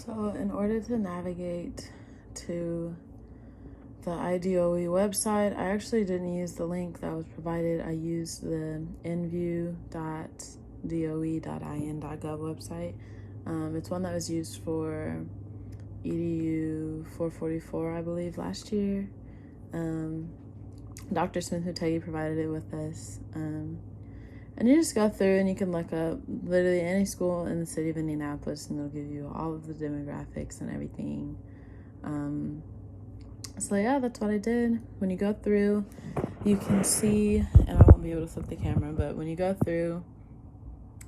So in order to navigate to the IDOE website, I actually didn't use the link that was provided. I used the nvu.doe.in.gov website. It's one that was used for EDU 444, I believe, last year. Dr. Smith Mutegi provided it with us. And you just go through and you can look up literally any school in the city of Indianapolis, and it'll give you all of the demographics and everything. So yeah, that's what I did. When you go through, you can see, and I won't be able to flip the camera, but when you go through,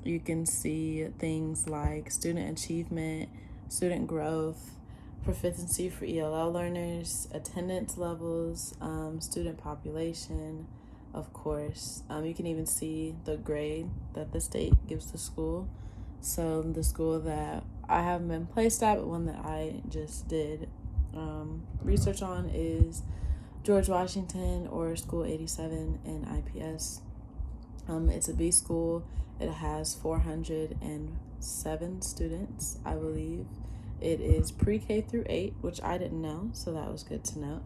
you can see things like student achievement, student growth, proficiency for ELL learners, attendance levels, student population, of course. You can even see the grade that the state gives the school. So the school that I haven't been placed at, but one that I just did research on is George Washington, or School 87 in IPS. It's a B school. It has 407 students, I believe. It is pre-K through 8, which I didn't know, so that was good to know.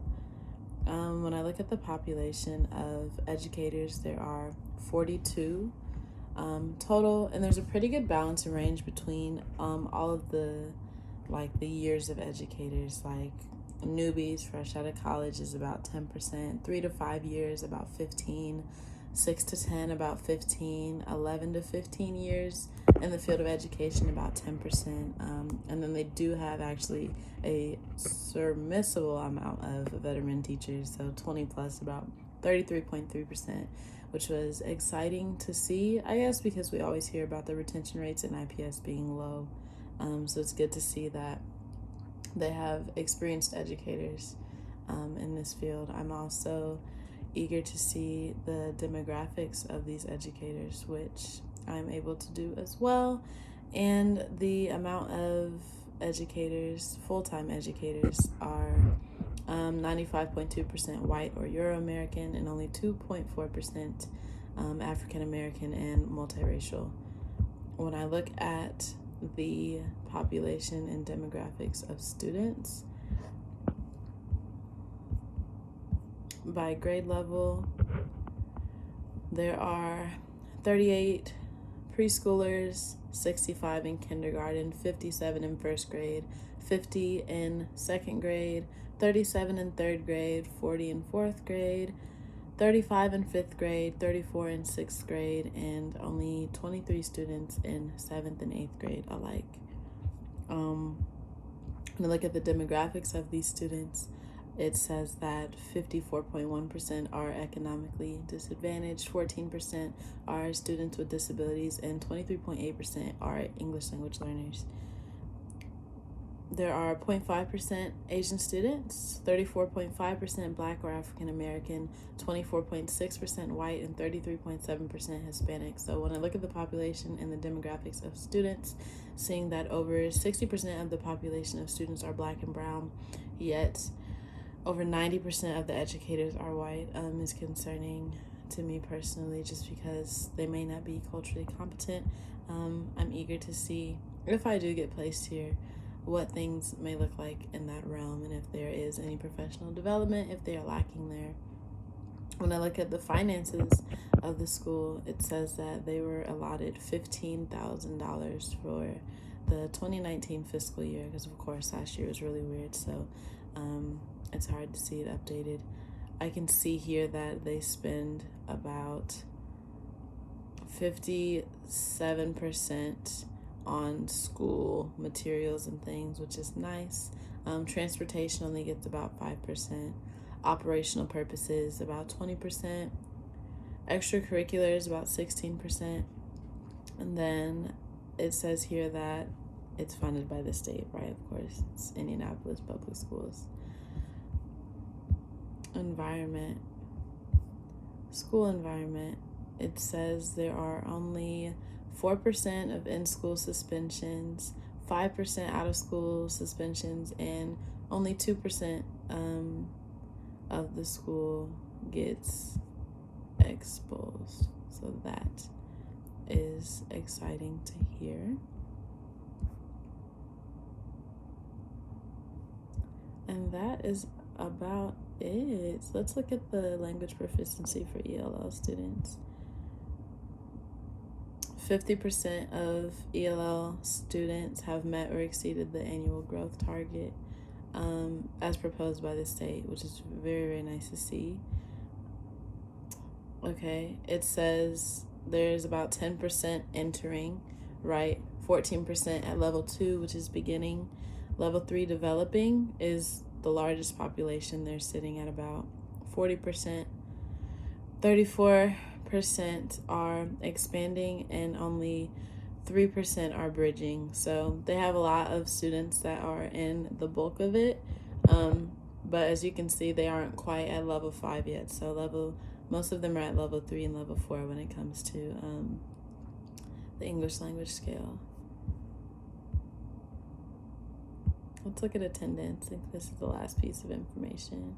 When I look at the population of educators, there are 42 total, and there's a pretty good balance and range between all of the years of educators. Like newbies fresh out of college is about 10%, 3 to 5 years about 15, 6 to 10 about 15, 11 to 15 years in the field of education about 10%, and then they do have actually a submissible amount of veteran teachers, so 20 plus about 33.3%, which was exciting to see, I guess, because we always hear about the retention rates in IPS being low. So it's good to see that they have experienced educators in this field. I'm also eager to see the demographics of these educators, which I'm able to do as well, and the amount of educators, full-time educators, are 95.2% white or Euro-American, and only 2.4% African-American and multiracial. When I look at the population and demographics of students by grade level, there are 38 preschoolers, 65 in kindergarten, 57 in first grade, 50 in second grade, 37 in third grade, 40 in fourth grade, 35 in fifth grade, 34 in sixth grade, and only 23 students in seventh and eighth grade alike. When I look at the demographics of these students, it says that 54.1% are economically disadvantaged, 14% are students with disabilities, and 23.8% are English language learners. There are 0.5% Asian students, 34.5% Black or African American, 24.6% white, and 33.7% Hispanic. So when I look at the population and the demographics of students, seeing that over 60% of the population of students are Black and brown, yet over 90% of the educators are white, is concerning to me personally, just because they may not be culturally competent. I'm eager to see, if I do get placed here, what things may look like in that realm, and if there is any professional development, if they are lacking there. When I look at the finances of the school, it says that they were allotted $15,000 for the 2019 fiscal year, because of course last year was really weird, so it's hard to see it updated. I can see here that they spend about 57% on school materials and things, which is nice. Transportation only gets about 5%. Operational purposes about 20%. Extracurriculars about 16%. And then it says here that it's funded by the state, right? Of course, it's Indianapolis Public Schools. Environment. School environment. It says there are only 4% of in-school suspensions, 5% out-of-school suspensions, and only 2% of the school gets exposed. So that is exciting to hear. that is about it. Let's look at the language proficiency for ELL students. 50% of ELL students have met or exceeded the annual growth target as proposed by the state, which is very, very nice to see. Okay, it says there's about 10% entering, right? 14% at level 2, which is beginning. Level 3 developing is the largest population. They're sitting at about 40%. 34% are expanding, and only 3% are bridging. So they have a lot of students that are in the bulk of it. But as you can see, they aren't quite at level 5 yet. So most of them are at level 3 and level 4 when it comes to the English language scale. Let's look at attendance. I think this is the last piece of information.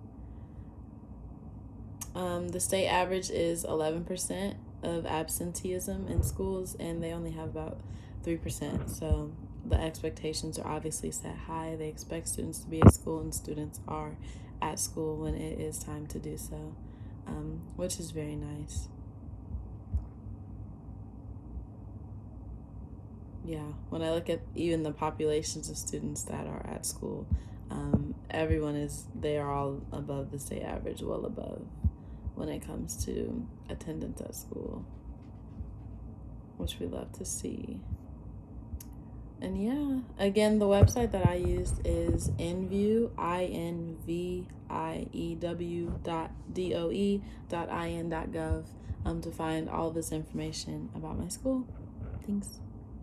The state average is 11% of absenteeism in schools, and they only have about 3%. So the expectations are obviously set high. They expect students to be at school, and students are at school when it is time to do so, which is very nice. Yeah, when I look at even the populations of students that are at school, they are all above the state average, well above, when it comes to attendance at school, which we love to see. And yeah, again, the website that I used is Inview, INVIEW.DOE.in.gov to find all this information about my school. Thanks.